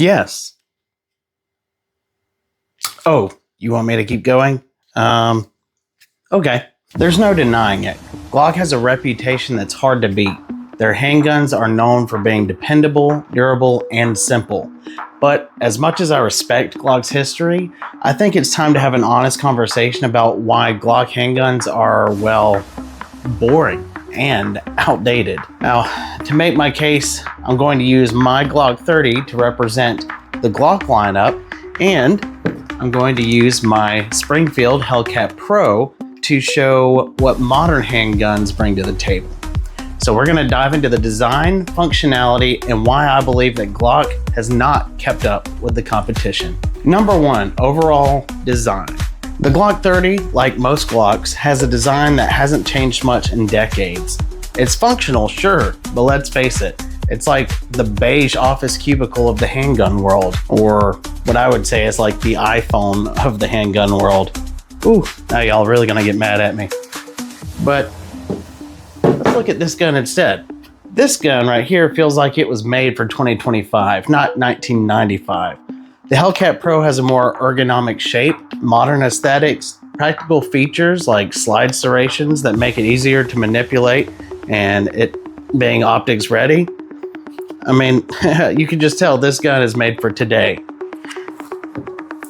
Yes. Oh, you want me to keep going? Okay. There's no denying it. Glock has a reputation that's hard to beat. Their handguns are known for being dependable, durable, and simple. But as much as I respect Glock's history, I think it's time to have an honest conversation about why Glock handguns are, well, boring and outdated. Now, to make my case, I'm going to use my Glock 30 to represent the Glock lineup, and I'm going to use my Springfield Hellcat Pro to show what modern handguns bring to the table. So we're going to dive into the design, functionality, and why I believe that Glock has not kept up with the competition. Number one, overall design. The Glock 30, like most Glocks, has a design that hasn't changed much in decades. It's functional, sure, but let's face it, it's like the beige office cubicle of the handgun world, or what I would say is like the iPhone of the handgun world. Ooh, now y'all really gonna get mad at me. But let's look at this gun instead. This gun right here feels like it was made for 2025, not 1995. The Hellcat Pro has a more ergonomic shape, modern aesthetics, practical features like slide serrations that make it easier to manipulate, and it being optics ready. I mean, you can just tell this gun is made for today.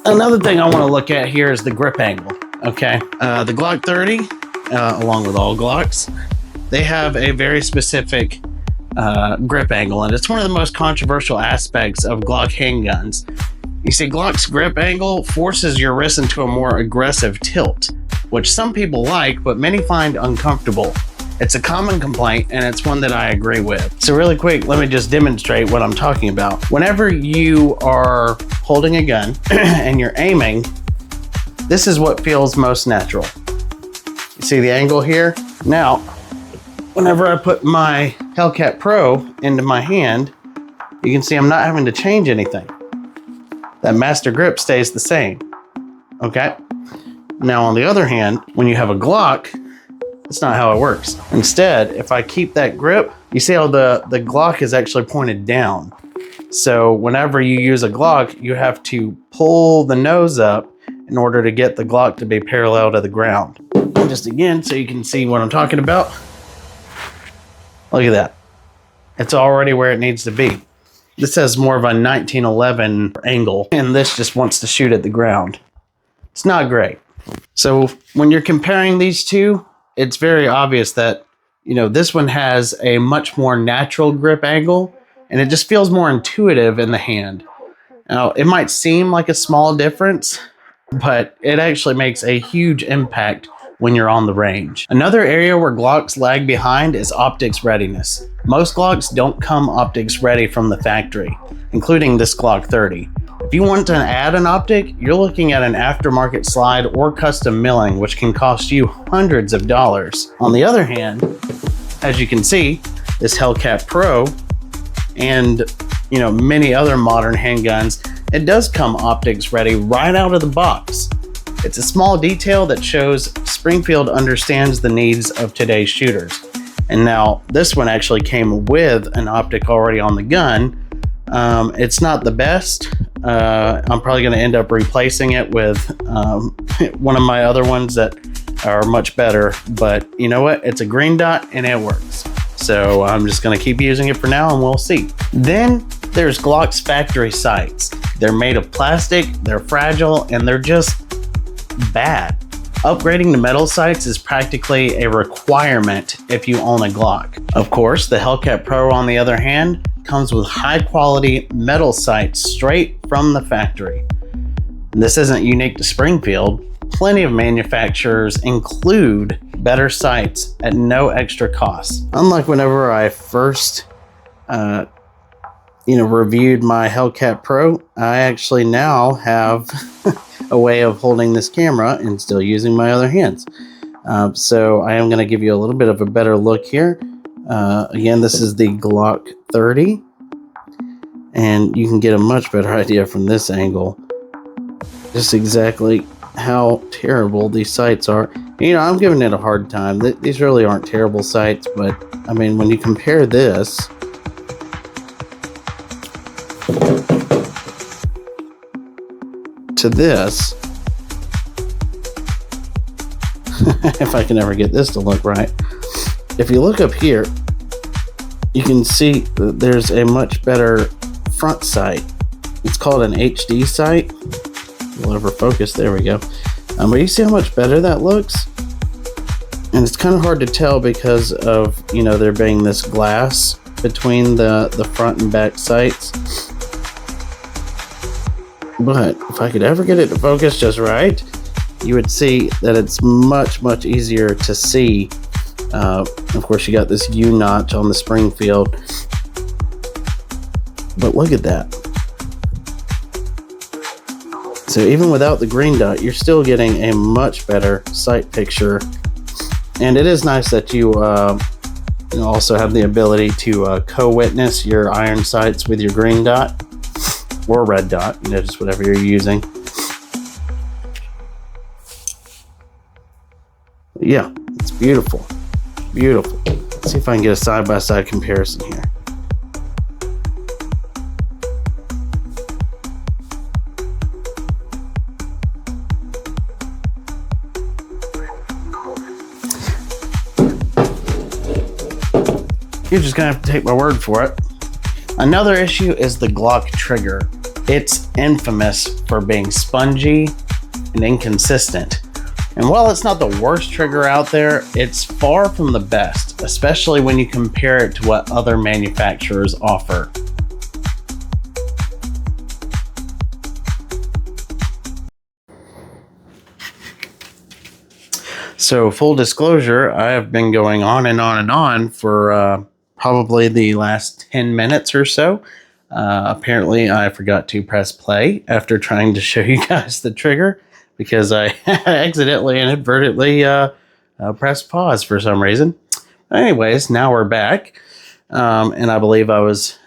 Another thing I want to look at here is the grip angle. Okay, the Glock 30, along with all Glocks, they have a very specific grip angle, and it's one of the most controversial aspects of Glock handguns. You see, Glock's grip angle forces your wrist into a more aggressive tilt, which some people like, but many find uncomfortable. It's a common complaint, and it's one that I agree with. So really quick, let me just demonstrate what I'm talking about. Whenever you are holding a gun and you're aiming, this is what feels most natural. You see the angle here? Now, whenever I put my Hellcat Pro into my hand, you can see I'm not having to change anything. That master grip stays the same, okay? Now, on the other hand, when you have a Glock, that's not how it works. Instead, if I keep that grip, you see how the Glock is actually pointed down. So whenever you use a Glock, you have to pull the nose up in order to get the Glock to be parallel to the ground. And just again, so you can see what I'm talking about. Look at that. It's already where it needs to be. This has more of a 1911 angle, and this just wants to shoot at the ground. It's not great. So when you're comparing these two, it's very obvious that, you know, this one has a much more natural grip angle, and it just feels more intuitive in the hand. Now, it might seem like a small difference, but it actually makes a huge impact when you're on the range. Another area where Glocks lag behind is optics readiness. Most Glocks don't come optics ready from the factory, including this Glock 30. If you want to add an optic, you're looking at an aftermarket slide or custom milling, which can cost you hundreds of dollars. On the other hand, as you can see, this Hellcat Pro and, you know, many other modern handguns, it does come optics ready right out of the box. It's a small detail that shows Springfield understands the needs of today's shooters. And now this one actually came with an optic already on the gun. It's not the best. I'm probably going to end up replacing it with one of my other ones that are much better. But you know what? It's a green dot and it works. So I'm just going to keep using it for now and we'll see. Then there's Glock's factory sights. They're made of plastic, they're fragile, and they're just bad. Upgrading to metal sights is practically a requirement if you own a Glock. Of course, the Hellcat Pro, on the other hand, comes with high quality metal sights straight from the factory. This isn't unique to Springfield. Plenty of manufacturers include better sights at no extra cost. Unlike whenever I first reviewed my Hellcat Pro, I actually now have a way of holding this camera and still using my other hands. So I am going to give you a little bit of a better look here. Again, this is the Glock 30, and you can get a much better idea from this angle just exactly how terrible these sights are. You know, I'm giving it a hard time. These really aren't terrible sights, but I mean, when you compare this to this, if I can ever get this to look right, if you look up here, you can see that there's a much better front sight. It's called an HD sight. We'll over focus. There we go. But you see how much better that looks? And it's kind of hard to tell because of, there being this glass between the front and back sights. But if I could ever get it to focus just right, you would see that it's much, much easier to see. Of course, you got this U notch on the Springfield. But look at that. So even without the green dot, you're still getting a much better sight picture. And it is nice that you also have the ability to co-witness your iron sights with your green dot or red dot, just whatever you're using. Yeah, it's beautiful. Beautiful. Let's see if I can get a side-by-side comparison here. You're just gonna have to take my word for it. Another issue is the Glock trigger. It's infamous for being spongy and inconsistent. And while it's not the worst trigger out there, it's far from the best, especially when you compare it to what other manufacturers offer. So full disclosure, I have been going on and on and on for probably the last 10 minutes or so. Apparently I forgot to press play after trying to show you guys the trigger because I accidentally and inadvertently pressed pause for some reason. Anyways, now we're back. And I believe I was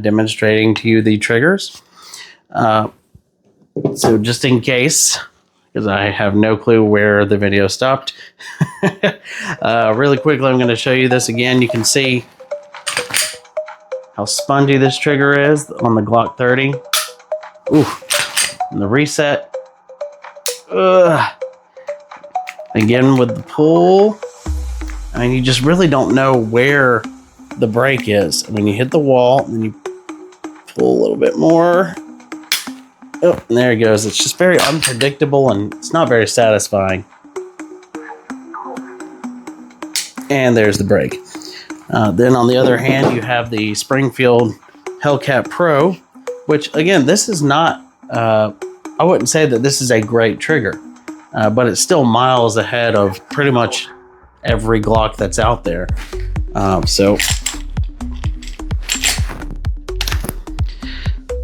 demonstrating to you the triggers. So just in case, because I have no clue where the video stopped. Really quickly, I'm going to show you this again. You can see how spongy this trigger is on the Glock 30. Ooh, and the reset. Again with the pull. I mean, you just really don't know where the break is. I mean, you hit the wall, and then you pull a little bit more. Oh, and there it goes. It's just very unpredictable, and it's not very satisfying. And there's the break. Then on the other hand, you have the Springfield Hellcat Pro, which again, this is not, I wouldn't say that this is a great trigger, but it's still miles ahead of pretty much every Glock that's out there. So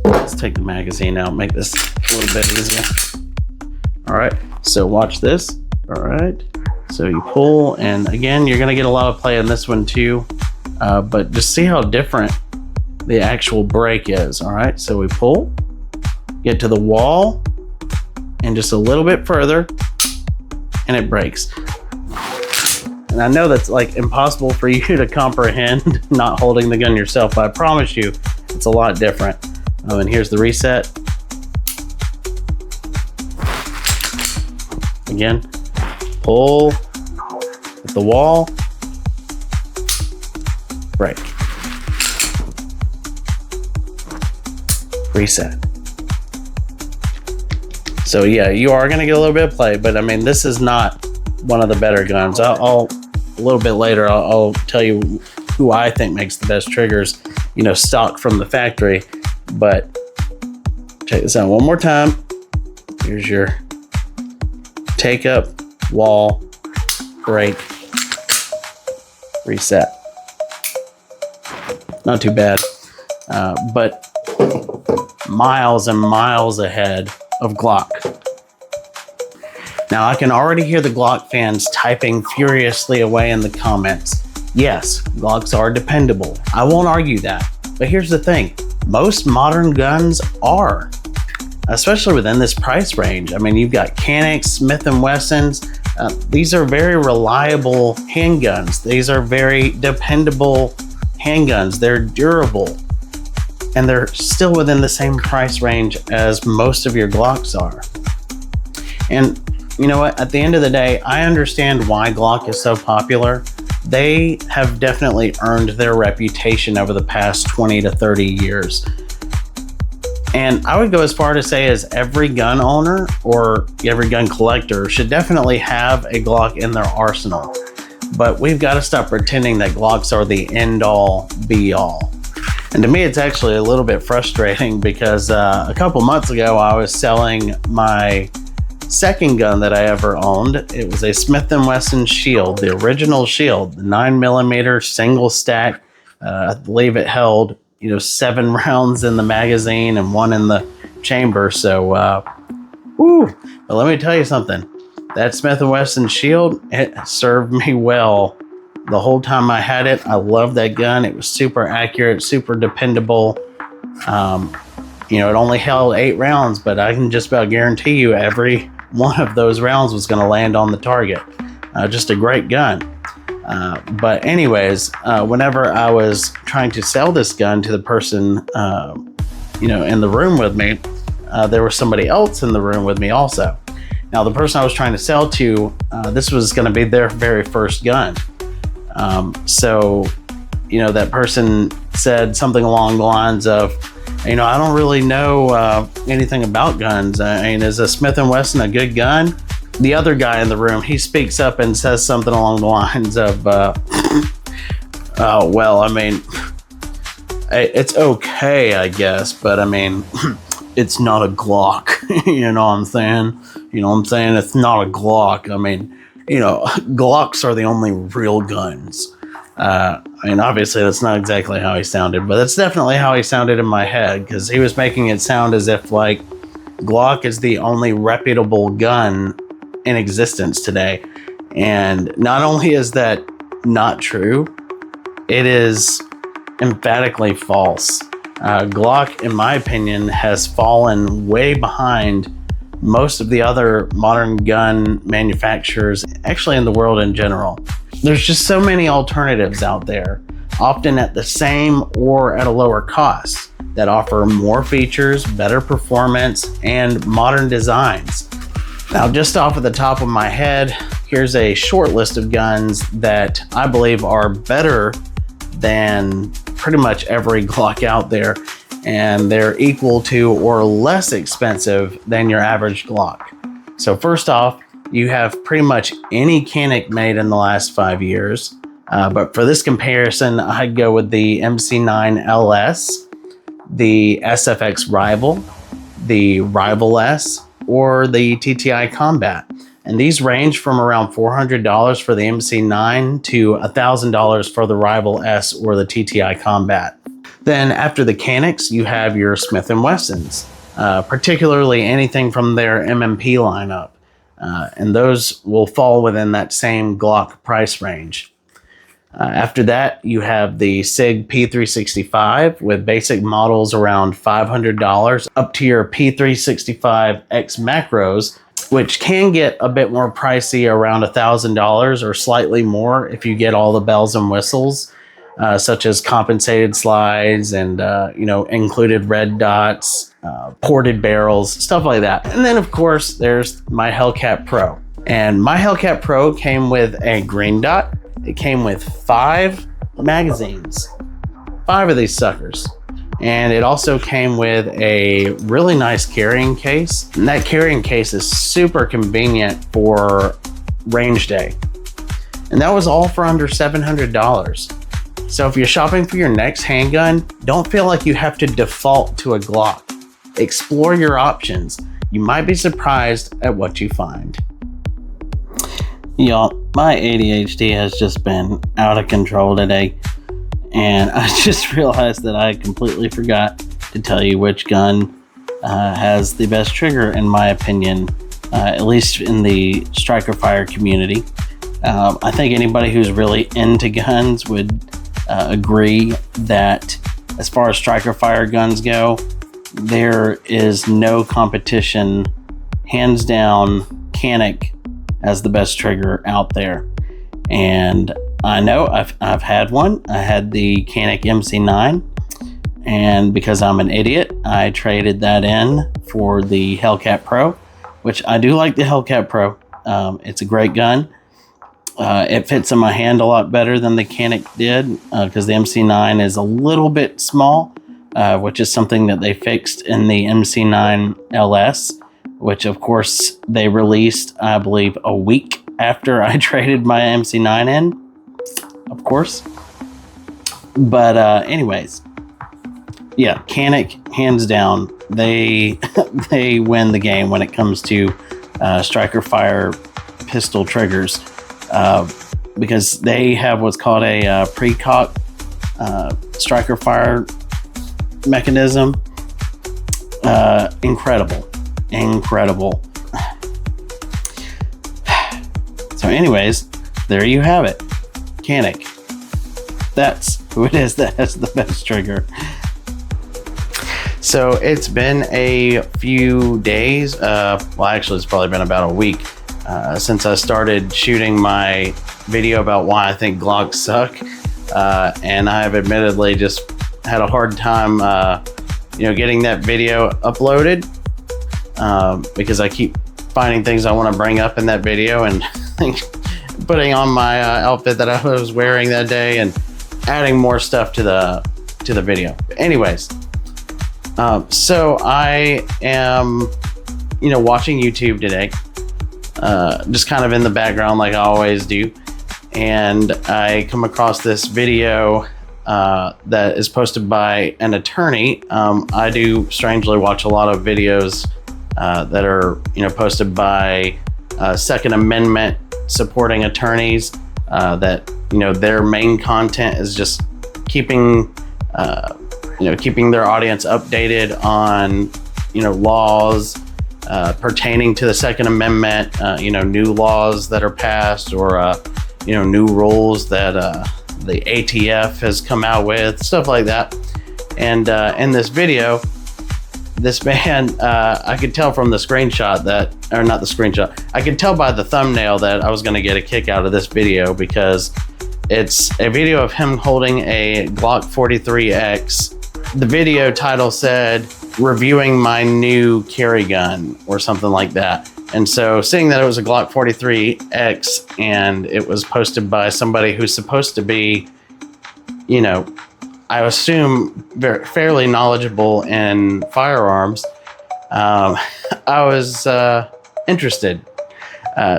let's take the magazine out, make this a little bit easier. All right, so watch this. All right, so you pull, and again, you're gonna get a lot of play in this one too, but just see how different the actual break is. All right, so we pull, get to the wall, and just a little bit further, and it breaks. And I know that's like impossible for you to comprehend not holding the gun yourself, but I promise you it's a lot different. And here's the reset. Again, pull, hit the wall, break, reset. So yeah, you are going to get a little bit of play, but I mean, this is not one of the better guns. I'll a little bit later, I'll tell you who I think makes the best triggers, stock from the factory. But check this out one more time. Here's your take up, wall, break, reset. Not too bad, but miles and miles ahead of Glock. Now I can already hear the Glock fans typing furiously away in the comments. Yes, Glocks are dependable. I won't argue that. But here's the thing. Most modern guns are, especially within this price range. I mean, you've got Caniks, Smith & Wessons. These are very reliable handguns. These are very dependable handguns. They're durable, and they're still within the same price range as most of your Glocks are. And you know what? At the end of the day, I understand why Glock is so popular. They have definitely earned their reputation over the past 20 to 30 years. And I would go as far to say as every gun owner or every gun collector should definitely have a Glock in their arsenal. But we've got to stop pretending that Glocks are the end-all, be-all. And to me, it's actually a little bit frustrating because a couple months ago, I was selling my second gun that I ever owned. It was a Smith & Wesson Shield, the original Shield, the 9mm single stack. I believe it held 7 rounds in the magazine and 1 in the chamber. So, but let me tell you something. That Smith & Wesson Shield, it served me well the whole time I had it. I loved that gun. It was super accurate, super dependable. It only held 8 rounds, but I can just about guarantee you every one of those rounds was going to land on the target. Just a great gun. But anyways, whenever I was trying to sell this gun to the person, in the room with me, there was somebody else in the room with me also. Now, the person I was trying to sell to, this was going to be their very first gun. So that person said something along the lines of, I don't really know anything about guns. Is a Smith & Wesson a good gun? The other guy in the room, he speaks up and says something along the lines of, it's okay, I guess, but it's not a Glock. You know what I'm saying? It's not a Glock. Glocks are the only real guns. Obviously that's not exactly how he sounded, but that's definitely how he sounded in my head, because he was making it sound as if like Glock is the only reputable gun in existence today. And not only is that not true, it is emphatically false. Glock, in my opinion, has fallen way behind most of the other modern gun manufacturers, actually in the world in general. There's just so many alternatives out there, often at the same or at a lower cost, that offer more features, better performance, and modern designs. Now, just off of the top of my head, here's a short list of guns that I believe are better than pretty much every Glock out there, and they're equal to or less expensive than your average Glock. So first off, you have pretty much any Canik made in the last 5 years. But for this comparison, I'd go with the MC9 LS, the SFX Rival, the Rival S, or the TTI Combat. And these range from around $400 for the MC9 to $1,000 for the Rival S or the TTI Combat. Then after the Caniks, you have your Smith & Wessons, particularly anything from their MMP lineup. And those will fall within that same Glock price range. After that, you have the SIG P365 with basic models around $500 up to your P365X Macros, which can get a bit more pricey, around $1,000 or slightly more if you get all the bells and whistles, such as compensated slides and included red dots, ported barrels, stuff like that. And then of course there's my Hellcat Pro. And my Hellcat Pro came with a green dot. It came with 5 magazines, 5 of these suckers. And it also came with a really nice carrying case. And that carrying case is super convenient for range day. And that was all for under $700. So if you're shopping for your next handgun, don't feel like you have to default to a Glock. Explore your options. You might be surprised at what you find. Y'all, my ADHD has just been out of control today, and I just realized that I completely forgot to tell you which gun has the best trigger, in my opinion, at least in the striker fire community. I think anybody who's really into guns would agree that as far as striker fire guns go, there is no competition. Hands down, Canik has the best trigger out there. And I know I've had one. I had the Canik MC9, and because I'm an idiot, I traded that in for the Hellcat Pro, which I do like the Hellcat Pro. It's a great gun. It fits in my hand a lot better than the Canik did, because the MC9 is a little bit small, which is something that they fixed in the MC9 LS, which of course they released, I believe, a week after I traded my MC9 in, of course. But anyways, yeah, Canik, hands down, they they win the game when it comes to striker fire pistol triggers, because they have what's called a pre-cock striker fire mechanism. Incredible. So anyways, there you have it. Canik. That's who it is that has the best trigger. So it's been a few days, well actually it's probably been about a week since I started shooting my video about why I think Glocks suck, and I have admittedly just had a hard time getting that video uploaded, because I keep finding things I want to bring up in that video and putting on my outfit that I was wearing that day and adding more stuff to the video. Anyways, so I am watching YouTube today, just kind of in the background like I always do, and I come across this video that is posted by an attorney. I do strangely watch a lot of videos that are posted by Second Amendment supporting attorneys, that their main content is just keeping their audience updated on laws pertaining to the Second Amendment, new laws that are passed, or new rules that the ATF has come out with, stuff like that. And in this video, this man, I could tell from the screenshot that, or not the screenshot, I could tell by the thumbnail that I was going to get a kick out of this video, because it's a video of him holding a Glock 43X. The video title said, "Reviewing my new carry gun," or something like that. And so seeing that it was a Glock 43X and it was posted by somebody who's supposed to be, I assume fairly knowledgeable in firearms, I was interested.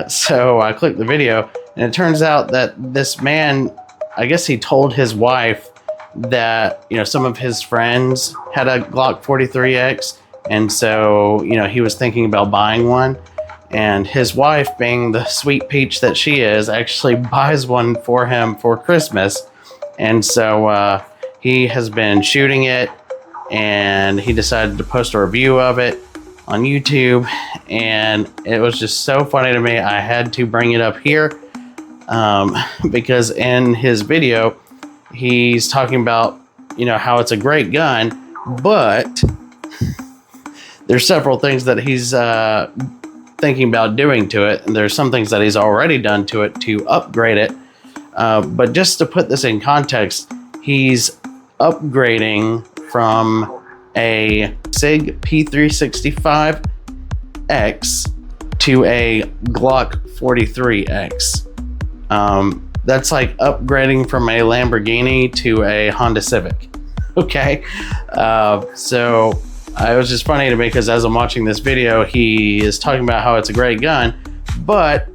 So I clicked the video, and it turns out that this man, I guess he told his wife that some of his friends had a Glock 43X, and so he was thinking about buying one, and his wife, being the sweet peach that she is, actually buys one for him for Christmas. And so he has been shooting it, and he decided to post a review of it on YouTube, and it was just so funny to me. I had to bring it up here, because in his video he's talking about how it's a great gun, but there's several things that he's thinking about doing to it, and there's some things that he's already done to it to upgrade it. But just to put this in context, he's upgrading from a SIG P365X to a Glock 43X. That's like upgrading from a Lamborghini to a Honda Civic. Okay. So it was just funny to me, because as I'm watching this video, he is talking about how it's a great gun, but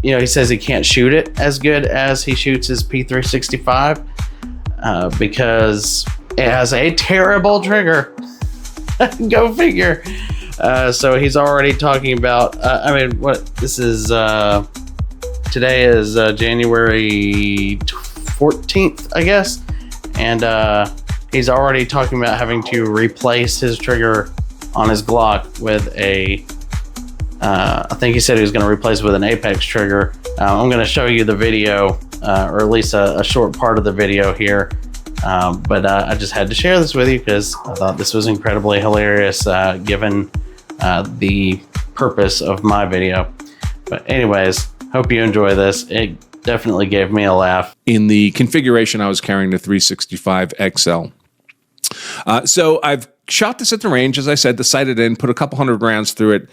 he says he can't shoot it as good as he shoots his P365, because it has a terrible trigger. Go figure. So he's already talking about, this is, today is January 14th, I guess. And he's already talking about having to replace his trigger on his Glock with a, I think he said he was going to replace it with an Apex trigger. I'm going to show you the video, or at least a short part of the video here. But I just had to share this with you because I thought this was incredibly hilarious, given the purpose of my video. But anyways, hope you enjoy this. It definitely gave me a laugh. In the configuration, I was carrying the 365 XL. So I've shot this at the range, as I said, to sight it in, put a couple hundred rounds through it.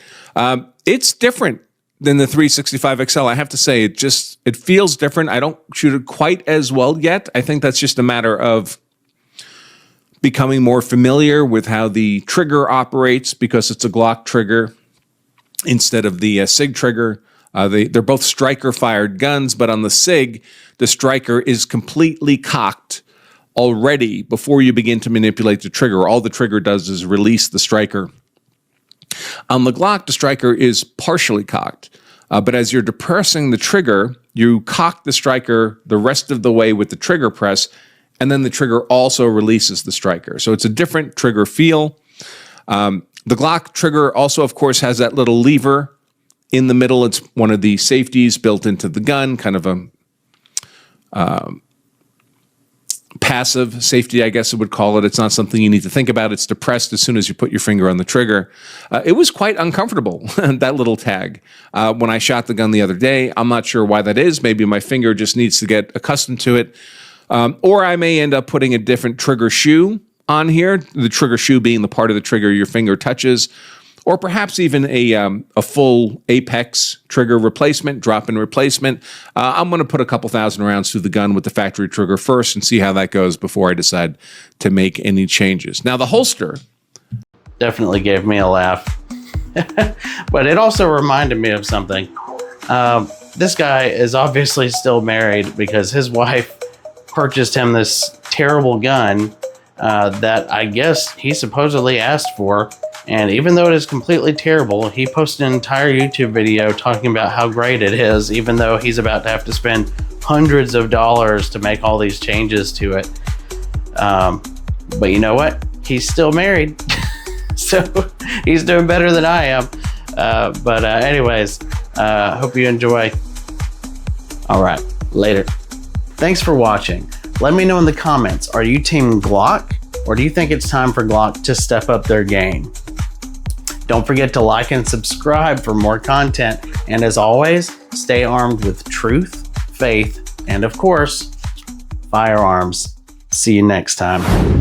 It's different than the 365 XL. I have to say, it feels different. I don't shoot it quite as well yet. I think that's just a matter of becoming more familiar with how the trigger operates, because it's a Glock trigger instead of the SIG trigger. They're both striker-fired guns, but on the SIG, the striker is completely cocked already before you begin to manipulate the trigger. All the trigger does is release the striker. On the Glock, the striker is partially cocked, but as you're depressing the trigger, you cock the striker the rest of the way with the trigger press, and then the trigger also releases the striker. So it's a different trigger feel. The Glock trigger also, of course, has that little lever in the middle. It's one of the safeties built into the gun, kind of a passive safety, I guess I would call it. It's not something you need to think about. It's depressed as soon as you put your finger on the trigger. It was quite uncomfortable, that little tag, when I shot the gun the other day. I'm not sure why that is. Maybe my finger just needs to get accustomed to it. Or I may end up putting a different trigger shoe on here, the trigger shoe being the part of the trigger your finger touches, or perhaps even a full Apex trigger replacement, drop-in replacement. I'm going to put a couple thousand rounds through the gun with the factory trigger first and see how that goes before I decide to make any changes. Now, the holster definitely gave me a laugh, but it also reminded me of something. This guy is obviously still married because his wife purchased him this terrible gun that I guess he supposedly asked for. And even though it is completely terrible, he posted an entire YouTube video talking about how great it is, even though he's about to have to spend hundreds of dollars to make all these changes to it. But you know what? He's still married. So he's doing better than I am. Anyways, hope you enjoy. All right, later. Thanks for watching. Let me know in the comments, are you team Glock, or do you think it's time for Glock to step up their game? Don't forget to like and subscribe for more content. And as always, stay armed with truth, faith, and of course, firearms. See you next time.